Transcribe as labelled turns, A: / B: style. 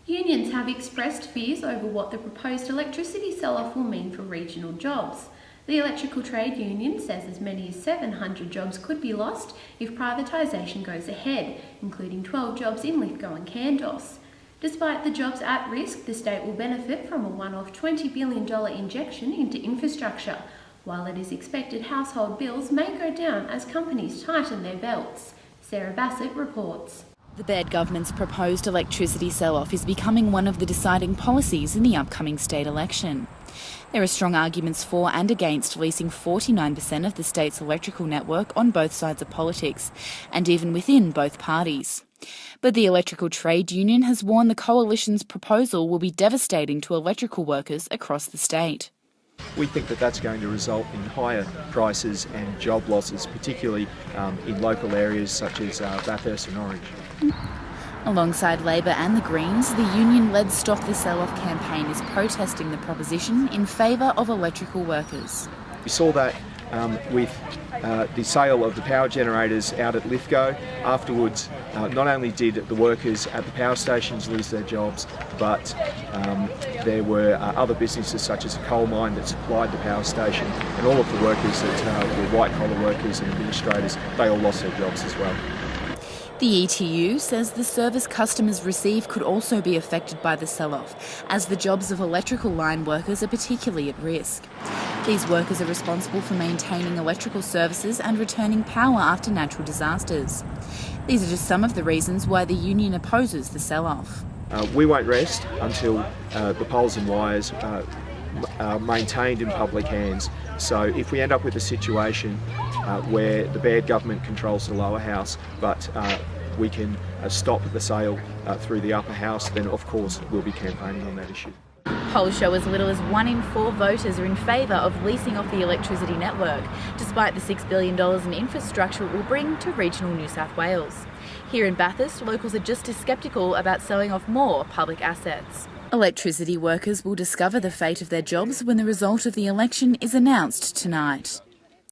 A: Unions have expressed fears over what the proposed electricity sell-off will mean for regional jobs. The Electrical Trade Union says as many as 700 jobs could be lost if privatisation goes ahead, including 12 jobs in Lithgow and Candos. Despite the jobs at risk, the state will benefit from a one-off $20 billion injection into infrastructure, while it is expected household bills may go down as companies tighten their belts. Sarah Bassett reports.
B: The Baird government's proposed electricity sell-off is becoming one of the deciding policies in the upcoming state election. There are strong arguments for and against leasing 49% of the state's electrical network on both sides of politics, and even within both parties. But the Electrical Trade Union has warned the coalition's proposal will be devastating to electrical workers across the state.
C: We think that that's going to result in higher prices and job losses, particularly in local areas such as Bathurst and Orange.
B: Alongside Labor and the Greens, the union-led Stop the Sell-Off campaign is protesting the proposition in favour of electrical workers.
C: We saw that with the sale of the power generators out at Lithgow. Afterwards, not only did the workers at the power stations lose their jobs, but there were other businesses such as a coal mine that supplied the power station, and all of the workers that were white-collar workers and administrators, they all lost their jobs as well.
B: The ETU says the service customers receive could also be affected by the sell-off, as the jobs of electrical line workers are particularly at risk. These workers are responsible for maintaining electrical services and returning power after natural disasters. These are just some of the reasons why the union opposes the sell-off.
C: We won't rest until the poles and wires are maintained in public hands. So if we end up with a situation where the Baird government controls the lower house, but we can stop the sale through the upper house, then of course we'll be campaigning on that issue.
B: Polls show as little as 1 in 4 voters are in favour of leasing off the electricity network, despite the $6 billion in infrastructure it will bring to regional New South Wales. Here in Bathurst, locals are just as sceptical about selling off more public assets. Electricity workers will discover the fate of their jobs when the result of the election is announced tonight.